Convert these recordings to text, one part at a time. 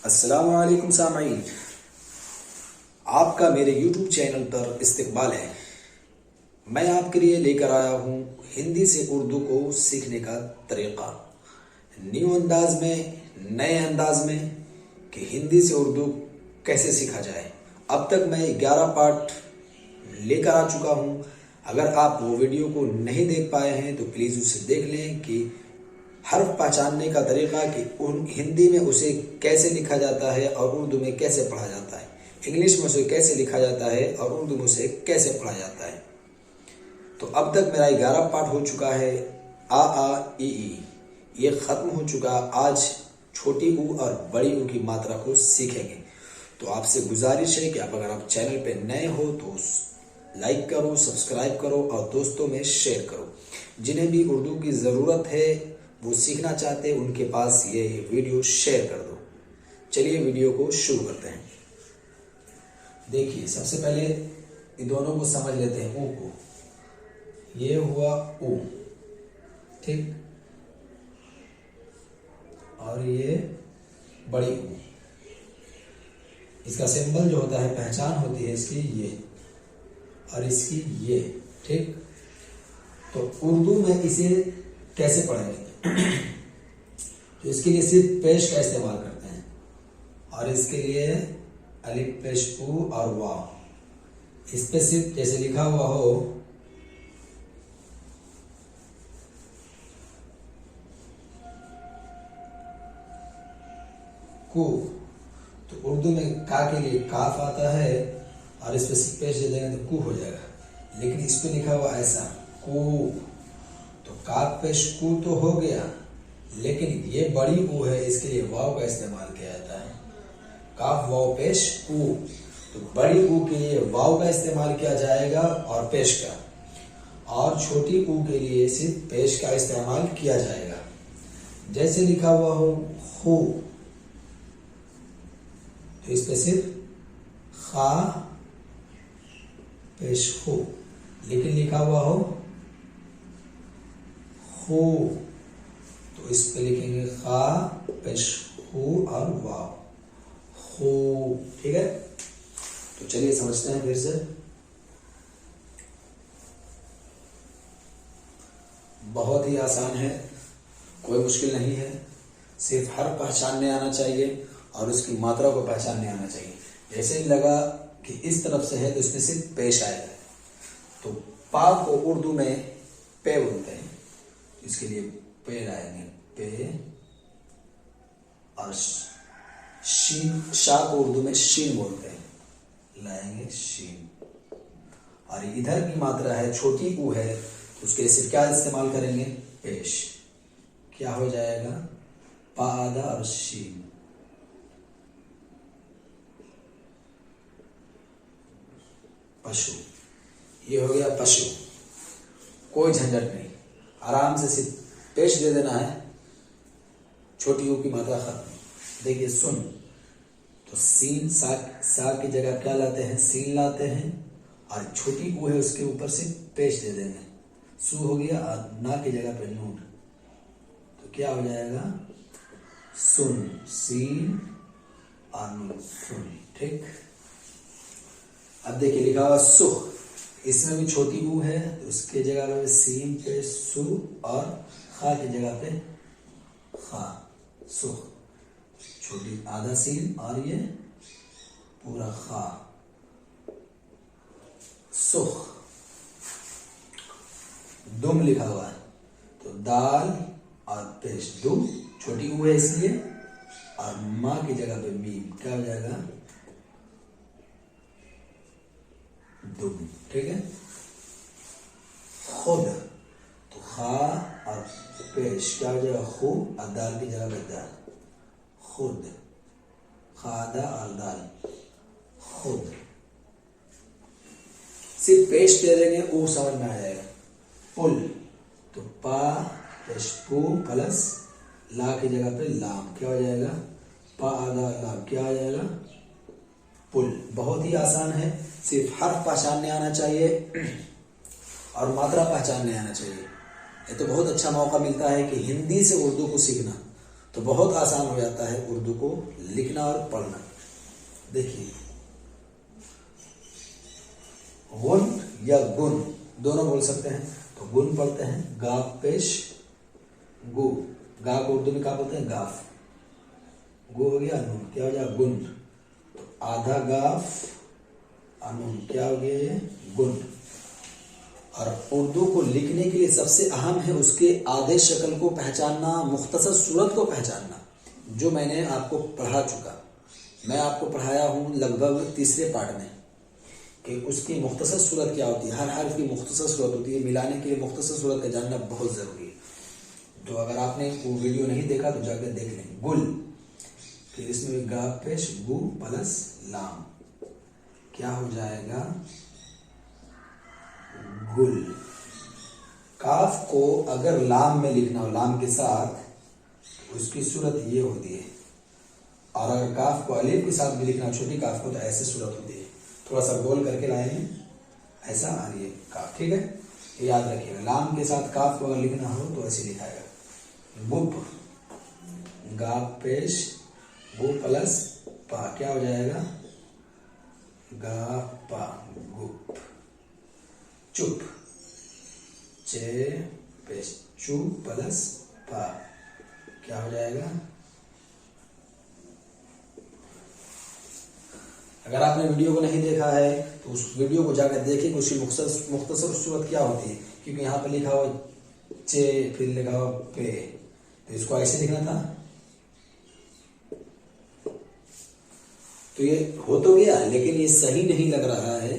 अस्सलामु अलैकुम सामाईन, आपका मेरे YouTube चैनल पर इस्तकबाल है। मैं आपके लिए लेकर आया हूँ हिंदी से उर्दू को सीखने का तरीक़ा, न्यू अंदाज में, नए अंदाज में कि हिंदी से उर्दू कैसे सीखा जाए। अब तक मैं 11 पार्ट लेकर आ चुका हूँ। अगर आप वो वीडियो को नहीं देख पाए हैं तो प्लीज़ उसे देख लें कि हर्फ पहचानने का तरीका कि हिंदी में उसे कैसे लिखा जाता है और उर्दू में कैसे पढ़ा जाता है, इंग्लिश में उसे कैसे लिखा जाता है और उर्दू में उसे कैसे पढ़ा जाता है। तो अब तक मेरा 11 पार्ट हो चुका है। आ ई ये ख़त्म हो चुका। आज छोटी ऊ और बड़ी ऊ की मात्रा को सीखेंगे। तो आपसे गुजारिश है कि अगर आप चैनल पे नए हो तो लाइक करो, सब्सक्राइब करो और दोस्तों में शेयर करो। जिन्हें भी उर्दू की ज़रूरत है, वो सीखना चाहते हैं, उनके पास ये वीडियो शेयर कर दो। चलिए वीडियो को शुरू करते हैं। देखिए, सबसे पहले इन दोनों को समझ लेते हैं। ऊ को, ये हुआ ऊ, ठीक, और ये बड़ी ऊ। इसका सिंबल जो होता है, पहचान होती है इसकी ये और इसकी ये, ठीक। तो उर्दू में इसे कैसे पढ़ेंगे? तो इसके लिए सिर्फ पेश का इस्तेमाल करते हैं और इसके लिए अलिफ पेश ऊ और वाव। इस पे सिर्फ जैसे लिखा हुआ हो कु, तो उर्दू में का के लिए काफ आता है और इस पे सिर्फ पेश दे देंगे तो कु हो जाएगा। लेकिन इस पे लिखा हुआ ऐसा कु, तो काफ पेश कु तो हो गया, लेकिन ये बड़ी ऊ है, इसके लिए वाव का इस्तेमाल किया जाता है। काफ वाव पेश ऊ, तो बड़ी ऊ के लिए वाव का इस्तेमाल किया जाएगा और पेश का, और छोटी ऊ के लिए सिर्फ पेश का इस्तेमाल किया जाएगा। जैसे लिखा हुआ हो हु, तो इस पे सिर्फ खा पेश हो, लेकिन लिखा हुआ हो हु, तो इस पे लिखेंगे खा पेश हु और वाव, हु, ठीक है। तो चलिए समझते हैं फिर से। बहुत ही आसान है, कोई मुश्किल नहीं है। सिर्फ हर पहचानने आना चाहिए और उसकी मात्रा को पहचानने आना चाहिए। जैसे ही लगा कि इस तरफ से है तो इसमें सिर्फ पेश आएगा। तो पा को उर्दू में पे बोलते हैं, इसके लिए पे लाएंगे पे, और शीन, शाह को उर्दू में शीन बोलते हैं, लाएंगे शीन। और इधर की मात्रा है छोटी ऊ है, उसके लिए सिर्फ क्या इस्तेमाल करेंगे? पेश। क्या हो जाएगा? पादा और शीन, पशु। ये हो गया पशु। कोई झंझट नहीं, आराम से सिर्फ पेश दे देना है, छोटी ऊ की मात्रा खत्म। देखिए सुन, तो सीन सा की जगह क्या लाते हैं? सीन लाते हैं, और छोटी ऊ है उसके ऊपर से पेश दे देंगे, सू हो गया, और ना की जगह पे नून, तो क्या हो जाएगा? सुन, सीन और नून, सुन, ठीक। अब देखिए लिखा हुआ सुख, इसमें भी छोटी ऊ है, तो उसके जगह पे सीन पे सु और खा की जगह पे खा, सुख। छोटी आधा सीन और ये पूरा खा, सुख। दुम लिखा हुआ है, तो दाल और पेश दुम, छोटी ऊ है इसलिए, और माँ की जगह पे मीम, क्या हो जाएगा? दुम, ठीक है। खुद, तो खा और पेश क्या हो जाएगा? खु, और दाल की जगह पे दाल, खुद, खादा और दाल, खुद। सिर्फ पेश दे देंगे, वो समझ में आ जाएगा। पुल, तो पा पेश पू प्लस ला की जगह पे लाम, क्या हो जाएगा? पा आधा लाम, क्या हो जाएगा? पुल। बहुत ही आसान है, सिर्फ हर्फ पहचानने आना चाहिए और मात्रा पहचानने आना चाहिए। ये तो बहुत अच्छा मौका मिलता है कि हिंदी से उर्दू को सीखना। तो बहुत आसान हो जाता है उर्दू को लिखना और पढ़ना। देखिए, गुन या गुन दोनों बोल सकते हैं। तो गुन पढ़ते हैं, गाफ पेश गु। गा को उर्दू में क्या बोलते हैं? गाफ। गु हो गया नून, क्या हो गया? गुन। तो आधा गाफ अनून, क्या हो गया ये? गुन। और उर्दू को लिखने के लिए सबसे अहम है उसके आधे शक्ल को पहचानना, मुख्तसर सूरत को पहचानना, जो मैंने आपको पढ़ा चुका। मैं आपको पढ़ाया हूँ लगभग तीसरे पार्ट में कि उसकी मुख्तसर सूरत क्या होती है। हर हर्फ की मुख्तसर सूरत होती है, मिलाने के लिए मुख्तसर सूरत का जानना बहुत ज़रूरी है। तो अगर आपने वो वीडियो नहीं देखा तो जाकर देख लें। गुल, फिर इसमें गा पेश गु प्लस लाम, क्या हो जाएगा? गुल। काफ को अगर लाम में लिखना हो, लाम के साथ, उसकी सूरत ये होती है। और अगर काफ को अलिफ के साथ भी लिखना, छोटी काफ को, तो ऐसे सूरत होती है। थोड़ा सा गोल करके लाएंगे, ऐसा आ रही है काफ, ठीक है? ये याद रखिएगा। लाम के साथ काफ को अगर लिखना हो तो ऐसे लिखाएगा। गुप, गा पेश गु प्लस पा, क्या हो जाएगा? गा पा, गुप। चुप, चे पेश चू प्लस पा, क्या हो जाएगा? अगर आपने वीडियो को नहीं देखा है तो उस वीडियो को जाकर देखिए कि उसकी मुख्तसर सूरत क्या होती है। क्योंकि यहाँ पे लिखा हो चे, फिर लिखा हो पे, तो इसको ऐसे लिखना था। तो ये हो तो गया, लेकिन ये सही नहीं लग रहा है,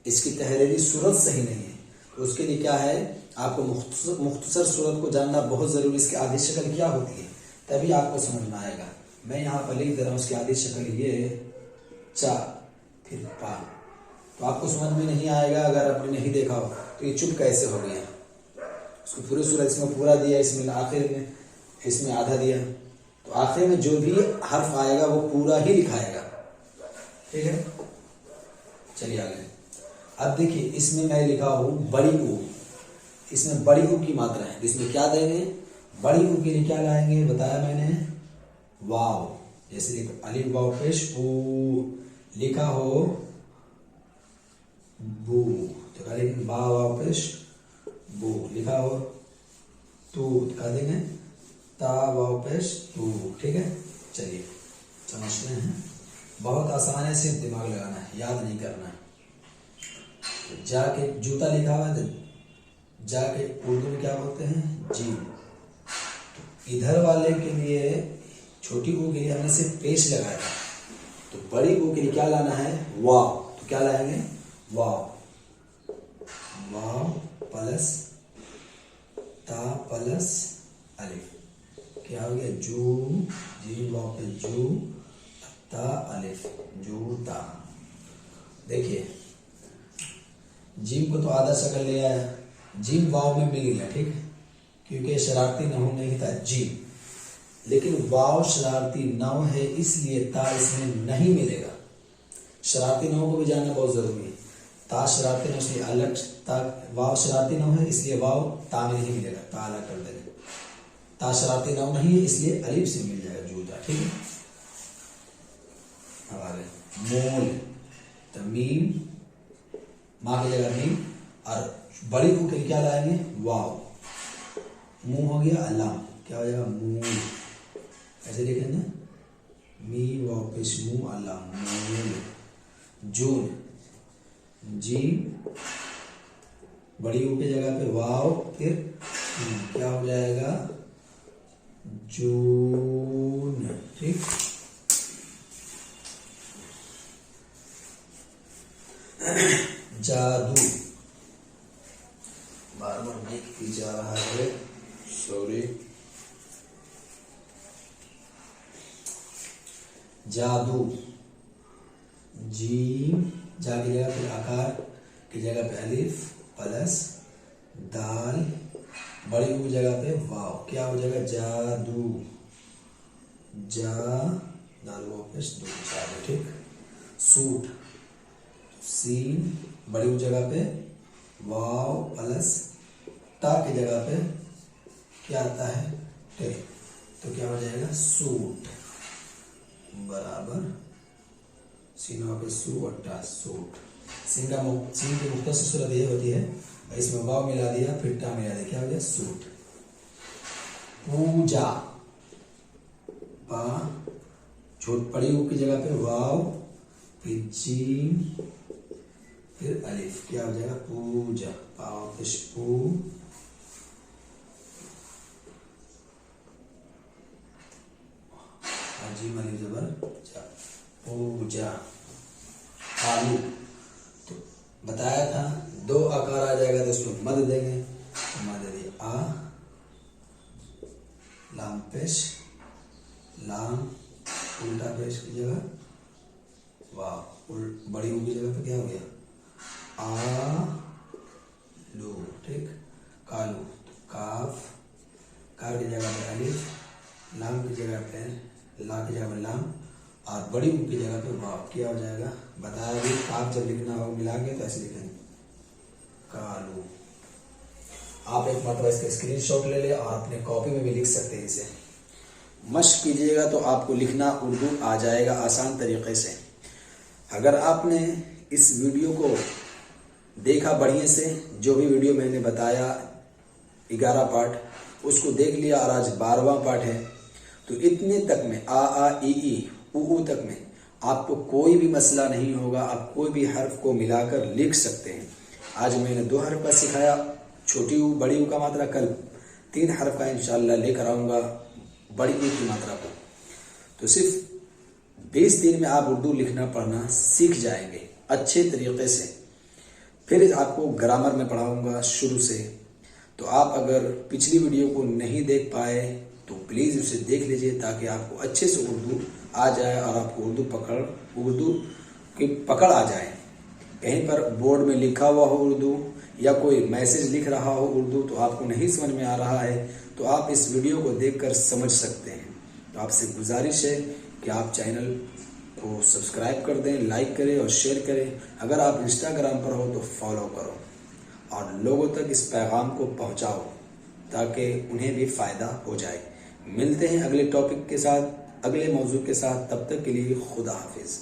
इसकी तहरीरी सूरत सही नहीं है। तो उसके लिए क्या है, आपको मुख्तसर सूरत को जानना बहुत जरूरी। इसकी आधी शक्ल क्या होती है, तभी आपको समझ में आएगा। मैं यहाँ पर लिख दे रहा हूँ उसकी आधी शक्ल ये चा, फिर पा। तो आपको समझ में नहीं आएगा अगर आपने नहीं देखा हो। तो ये चुप कैसे हो गया, उसको पूरी सूरत इसमें पूरा दिया, इसमें आखिर में इसमें आधा दिया। तो आखिर में जो भी हर्फ आएगा वो पूरा ही लिखाएगा, ठीक है? चलिए आगे। अब देखिए, इसमें मैं लिखा हूं बड़ी ऊ। इसमें बड़ी ऊ की मात्रा है, इसमें क्या देंगे? बड़ी ऊ के लिए क्या लाएंगे बताया मैंने? वाव। जैसे देखो, अलिफ वाव पेश ऊ, लिखा हो बू, तो क्या लिखेंगे? बा वाव पेश बू, लिखा हो तू, क्या देंगे? ता वाव पेश तू, ठीक है? चलिए समझते हैं। बहुत आसान है, सिर्फ दिमाग लगाना है, याद नहीं करना है। तो जाके जूता लिखा हुआ है, तो जाके उर्दू में क्या बोलते हैं? जी। तो इधर वाले के लिए, छोटी ऊ के लिए हमने सिर्फ पेश लगाया। तो बड़ी ऊ के लिए क्या लाना है? वाव। तो क्या लाएंगे? वाव, वाव प्लस ता प्लस अलिफ, क्या हो गया? जू। जी वाव पे जू, ता अलिफ, जूता। देखिए, जीम को तो आधा शक्ल ले आया, जीम वाव में मिल गया, ठीक है? क्योंकि शरारती नहू नहीं था जीम, लेकिन वाव शरारती नौ है, इसलिए ता इसमें नहीं मिलेगा। शरारती नौ को भी जानना बहुत जरूरी है। ता शरारती नौ, इसलिए अलग, ता वाव शरारती नौ है, इसलिए वाव ता में नहीं मिलेगा, ता अलग कर देंगे। ता शरारती नौ नहीं है, इसलिए अलिफ से मिल जाएगा जूता, ठीक है? अब आगे मूल, तो मीम, माँ की जगह मीम, और बड़ी ऊ के क्या लाएंगे? वाव। मुंह हो गया अलाम, क्या हो जाएगा? मूल। ऐसे लिखेंगे, मी वाव पेश मुंह अलाम, मूल। जून, जी, बड़ी ऊ की जगह पे वाव, फिर क्या हो जाएगा? जून, ठीक? जादू, बार बार माइक की जा रहा है, सॉरी। जादू, जीम, जा की जगह पे आकार की जगह पे अलिफ प्लस दाल, बड़ी ऊ जगह पे वाव, क्या हो जाएगा? जादू। जा दाल वाव पे दो, जादू, ठीक? सूट, सीन, बड़ी ऊ जगह पे वाव प्लस ता की जगह पे क्या आता है? टे, तो क्या हो जाएगा सूट बराबर सीन पे सू अट्टा सूट। सीन की मुख्तसर सूरत ये होती है, इसमें वाव मिला दिया फिर टा मिला दिया, क्या हो गया सूट। पूजा पा छोट पड़ी ऊ की जगह पे वाव फिर जीम फिर अलिफ, क्या हो जाएगा पूजा। पाव पेश पू जीम अलिफ जबर जा पूजा। आलू तो बताया था दो आकार आ जाएगा तो उसमें मद देंगे, मद दिए आ लाम पेश लाम उल्टा पेश की जगह वाह बड़ी ऊ की जगह पे क्या हो गया आ लू, ठीक। कालू तो काफ का की जगह पे अलिफ, लाम की जगह पे ला की जगह पे लाम और बड़ी ऊ की जगह पे वाव, क्या हो जाएगा बताया भी। काफ जब लिखना हो मिला के तो ऐसे लिखेंगे कालू। आप एक मतलब इसका स्क्रीनशॉट ले ले और अपने कॉपी में भी लिख सकते हैं। इसे मश्क कीजिएगा तो आपको लिखना उर्दू आ जाएगा आसान तरीके से। अगर आपने इस वीडियो को देखा बढ़िया से, जो भी वीडियो मैंने बताया 11 पार्ट उसको देख लिया और आज 12वां पार्ट है, तो इतने तक में आ ई ऊ तक में आपको कोई भी मसला नहीं होगा। आप कोई भी हर्फ को मिलाकर लिख सकते हैं। आज मैंने 2 हर्फ का सिखाया, छोटी ऊ बड़ी ऊ का मात्रा। कल 3 हर्फ का इंशाल्लाह लेकर आऊँगा बड़ी ऊ की मात्रा को। तो सिर्फ 20 दिन में आप उर्दू लिखना पढ़ना सीख जाएंगे अच्छे तरीके से। फिर आपको ग्रामर में पढ़ाऊँगा शुरू से। तो आप अगर पिछली वीडियो को नहीं देख पाए तो प्लीज़ उसे देख लीजिए ताकि आपको अच्छे से उर्दू आ जाए और आपको उर्दू की पकड़ आ जाए। कहीं पर बोर्ड में लिखा हुआ हो उर्दू या कोई मैसेज लिख रहा हो उर्दू तो आपको नहीं समझ में आ रहा है तो आप इस वीडियो को देखकर समझ सकते हैं। तो आपसे गुजारिश है कि आप चैनल को सब्सक्राइब कर दें, लाइक करें और शेयर करें। अगर आप इंस्टाग्राम पर हो तो फॉलो करो और लोगों तक इस पैगाम को पहुंचाओ ताकि उन्हें भी फ़ायदा हो जाए। मिलते हैं अगले टॉपिक के साथ, अगले मौजू के साथ। तब तक के लिए खुदा हाफिज़।